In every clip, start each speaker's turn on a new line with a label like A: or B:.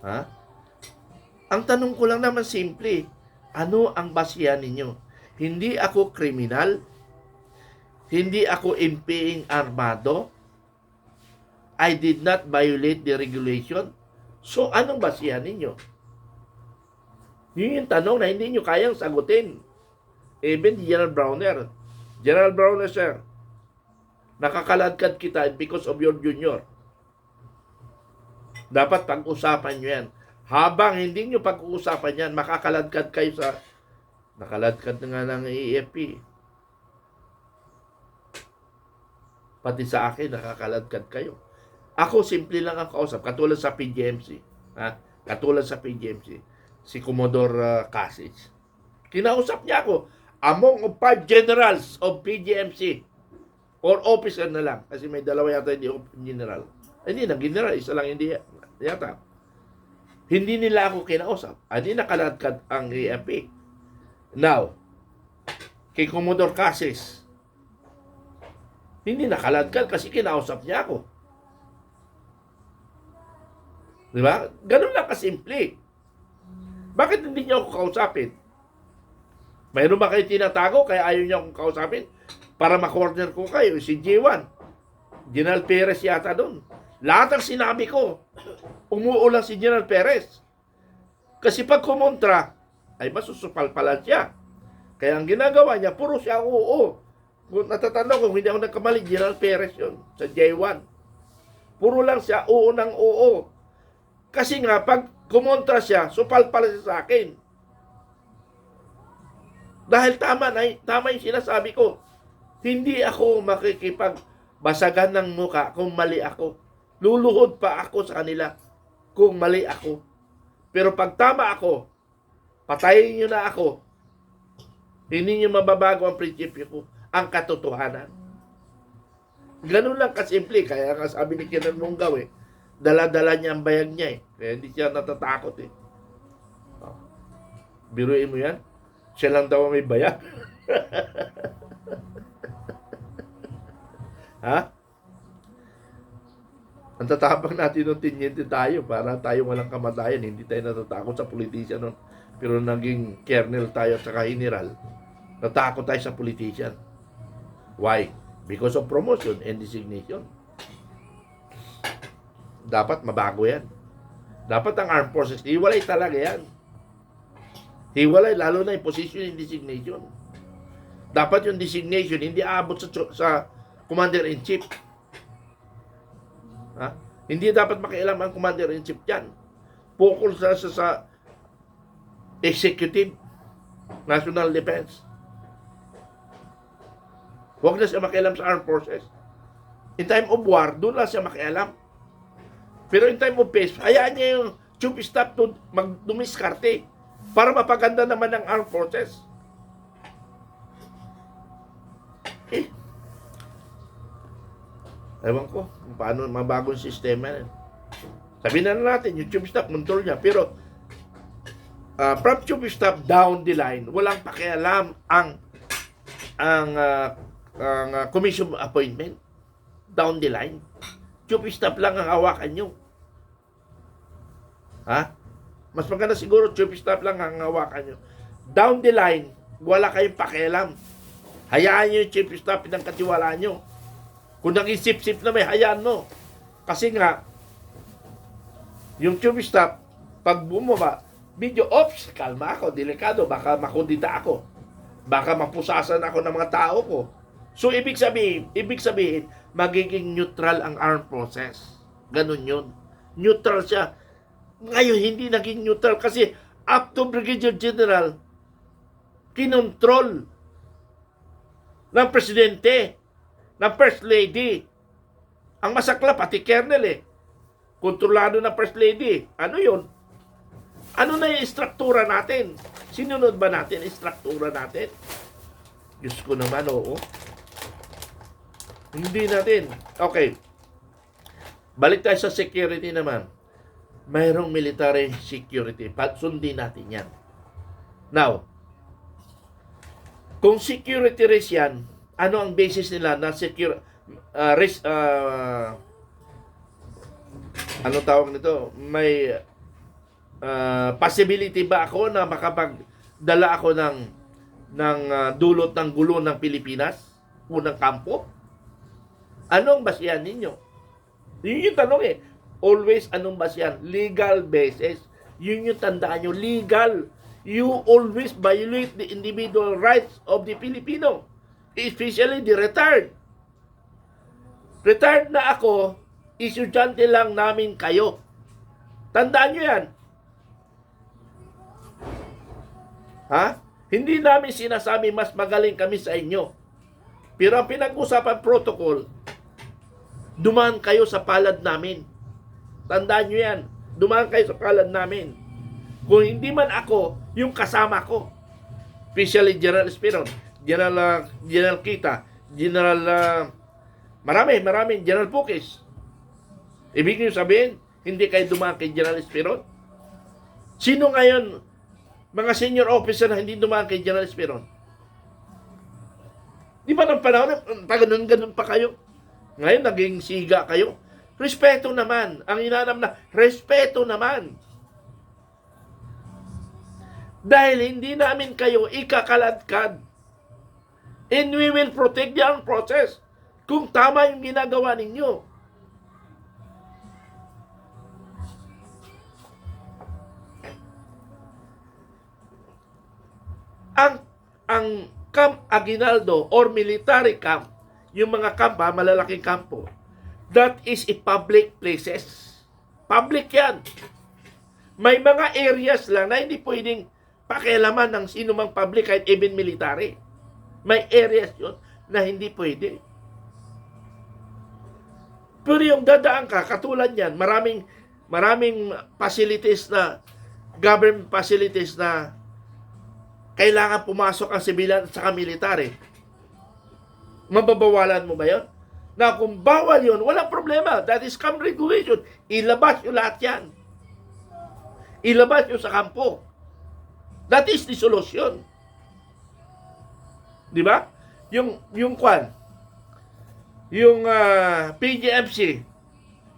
A: Ha? Ang tanong ko lang naman simple, ano ang basihan ninyo? Hindi ako kriminal, hindi ako impeying armado, I did not violate the regulation. So, anong basihan ninyo? Yun yung tanong na hindi nyo kayang sagutin. Even General Browner. General Browner, sir, nakakaladkad kita because of your junior. Dapat pag-usapan nyo yan. Habang hindi nyo pag-uusapan yan, makakaladkad kayo sa... Nakaladkad na nga ng AFP. Pati sa akin, nakakaladkad kayo. Ako, simple lang ang kausap. Katulad sa PGMC. Ha? Katulad sa PGMC. Si Commodore Cassis. Kinausap niya ako. Among 5 generals of PGMC. Or officer na lang. Kasi may dalawa yata hindi general. Hindi na general. Isa lang hindi yata. Hindi nila ako kinausap. Hindi nakaladkad ang AFP. Now, kay Commodore Cassis, hindi nakaladkad kasi kinausap niya ako. Diba? Ganun lang kasimple. Bakit hindi niyo ako kausapin? Mayroon ba kayo tinatago kaya ayaw niyo akong kausapin? Para ma-corner ko kayo. Si J1. General Perez yata doon. Lahat ng sinabi ko, umuulang si General Perez. Kasi pag kumontra, ay masusupalpalan siya. Kaya ang ginagawa niya, puro siya oo. Kung natatanda ko, hindi ako nagkamali, General Perez yun, sa J1. Puro lang siya oo ng oo. Kasi nga, pag kumontra siya, supalpal siya sa akin. Dahil tama yung sinasabi ko. Hindi ako makikipagbasagan ng muka kung mali ako. Luluhod pa ako sa kanila kung mali ako. Pero pag tama ako, patayin nyo na ako. Hindi nyo mababago ang prinsipyo ko, ang katotohanan. Ganun lang kasimple. Kaya nga sabi ni Kiran Munggaw dala-dala niya ang bayag niya Kaya hindi siya natatakot Biruin mo yan. Siya lang daw may bayag. Ha? Ang tatapang natin nung tinyente tayo para tayo walang kamatayan. Hindi tayo natatakot sa politician nun. Pero naging colonel tayo at saka general. Natakot tayo sa politician. Why? Because of promotion and designation. Dapat mabago yan. Dapat ang armed forces, hiwalay talaga yan. Hiwalay, lalo na yung position and designation. Dapat yung designation, hindi aabot sa commander-in-chief. Ha? Hindi dapat makialam ang commander-in-chief dyan. Pukol sa executive, national defense. Huwag na siya makialam sa armed forces. In time of war, doon lang siya makialam. Pero in time of peace, hayaan niya yung chief staff to magdumiskarte para mapaganda naman ng armed forces. Ewan ko kung paano mabagong sistema yan. Sabihin na natin, yung chief staff, control niya. Pero from chief staff down the line, walang pakialam ang commission appointment down the line. Chief staff lang ang hawakan nyo. Ha? Mas maganda siguro chief staff lang ang hawakan nyo. Down the line, wala kayong pakialam. Hayaan nyo yung chief staff ng katiwalaan nyo. Kung nag-isip-sip na may, hayaan mo. Kasi nga, yung chief staff, pag bumaba, video, ops, kalma ako, delikado, baka makundita ako. Baka mapusasan ako ng mga tao ko. So, ibig sabihin, magiging neutral ang armed forces. Ganun yun. Neutral siya. Ngayon, hindi naging neutral kasi up to Brigadier General, kinontrol ng presidente, ng First Lady. Ang masakla, pati Colonel kontrolado ng First Lady. Ano yun? Ano na yung struktura natin? Sinunod ba natin yung struktura natin? Diyos ko naman, oo. Hindi natin. Okay. Balik tayo sa security naman. Mayroong military security. Sundin natin yan. Now, kung security risk yan, ano ang basis nila na secure risk, ano tawag nito? May possibility ba ako na makapagdala ako ng dulot ng gulo ng Pilipinas? Unang kampo? Anong basihan ninyo? Yun yung tanong eh. Always anong basihan? Legal basis. Yun yung tandaan nyo. Legal. You always violate the individual rights of the Filipino. Especially the retired. Retired na ako, estudyante lang namin kayo. Tandaan nyo yan. Ha? Hindi namin sinasabi mas magaling kami sa inyo. Pero ang pinag-usapan protocol, dumaan kayo sa palad namin. Tandaan nyo yan. Dumaan kayo sa palad namin. Kung hindi man ako, yung kasama ko. Especially General Espiron, General Kita, General marami, General Pukis. Ibig nyo sabihin, hindi kayo dumaan kay General Espiron? Sino ngayon, mga senior officer na hindi dumaan kay General Espiron? Di ba ng panahon, ganun pa kayo? Ngayon, naging siga kayo. Respeto naman. Ang inanam na, respeto naman. Dahil hindi namin kayo ikakaladkad. And we will protect the process. Kung tama yung ginagawa ninyo. Ang Camp Aguinaldo or military camp, yung mga camp, malalaking kampo, that is a public places. Public yan. May mga areas lang na hindi pwedeng pakialaman ng sino mang public kahit even military. May areas yun na hindi pwede. Pero yung dadaan ka, katulad yan, maraming facilities na, government facilities na kailangan pumasok ang sibilan at saka military. Mababawalan mo ba yun? Na kung bawal yun, walang problema. That is camp regulation. Ilabas nyo lahat yan. Ilabas nyo sa kampo. That is the solution. Di ba? Yung kwan, yung PGMC,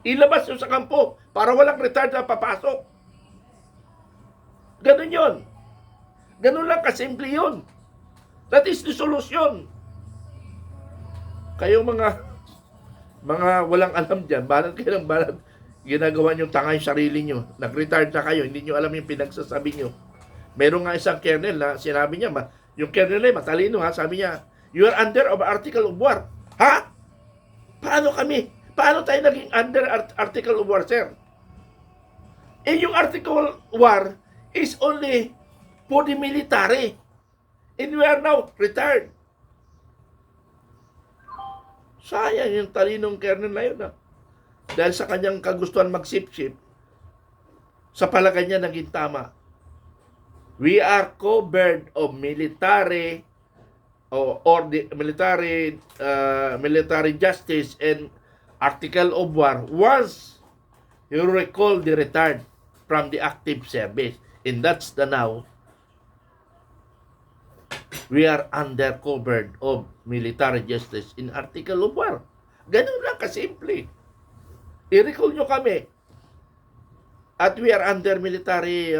A: ilabas nyo sa kampo para walang retard na papasok. Ganun yun. Ganun lang kasimple yun. That is the solution. Kayo mga walang alam dyan, balat kayo ng balat, ginagawa nyo tanga yung sarili nyo. Nag-retard na kayo, hindi nyo alam yung pinagsasabi nyo. Meron nga isang kernel na sinabi niya, yung kernel ay matalino ha, sabi niya, you are under of article of war. Ha? Paano kami? Paano tayo naging under article of war, sir? Eh, yung article of war is only for the military. And we are now retired. Sayang yung talinong kernel na yun. Dahil sa kanyang kagustuhan mag-sip-sip, sa palagay niya naging tama. We are covered of military or the military justice and article of war once you recall the retired from the active service. And that's the now. We are under covered of military justice in article of war. Ganun lang kasimple. I-recall nyo kami. At we are under military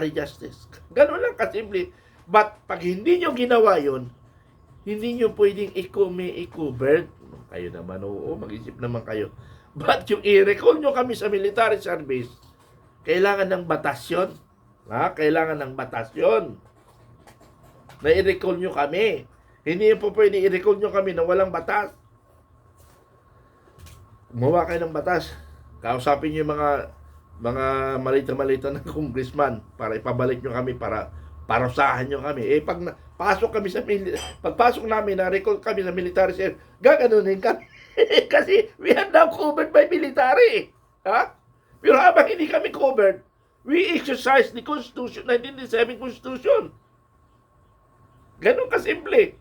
A: justice. Ganun lang kasimple. But pag hindi nyo ginawa yun, hindi nyo pwedeng i-covered. Kayo naman, oo, mag-isip naman kayo. But yung i-recall nyo kami sa military service, kailangan ng batas yun. Ha? Kailangan ng batas yun. Na i-recall nyo kami. Hindi po pwede i-recall nyo kami na walang batas. Gumawa kayo ng batas. Kausapin nyo yung mga malita-malita ng congressman para ipabalik nyo kami, para parusahan nyo kami. Eh, pagpasok namin, na-recall kami sa military service, gaganunin kami. Kasi we are now covered by military. Ha? Pero habang hindi kami covered, we exercise the Constitution, 1997 Constitution. Ganun kasimple.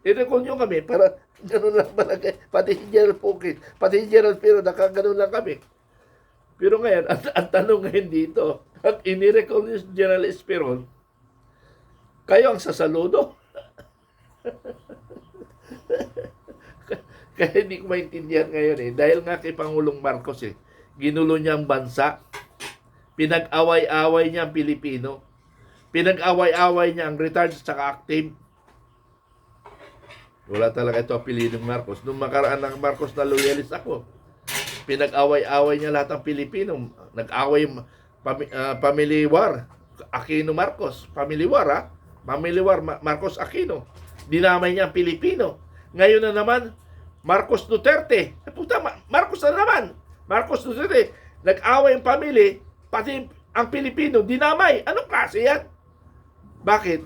A: I-recall nyo kami para ganun lang malagay. Pati si General Pukis, pati si General Pero, nakaganon lang kami. Pero ngayon, ang tanong ngayon dito, at ini-recall ni General Esperon, kayo ang sasaludo. Kaya hindi ko maintindihan ngayon eh. Dahil nga kay Pangulong Marcos eh, ginulo niya ang bansa. Pinag-away-away niya ang Pilipino. Pinag-away-away niya ang retired at active. Wala talaga ito apelidong Marcos. Nung makaraan ng Marcos na loyalist ako, pinag-away-away niya lahat ng Pilipino. Nag-away family war. Aquino Marcos. Family war, ha? Family war, Marcos Aquino. Dinamay niya ang Pilipino. Ngayon na naman, Marcos Duterte. Puta, Marcos na naman. Marcos Duterte. Nag-away ang family, pati ang Pilipino, dinamay. Anong klase yan? Bakit?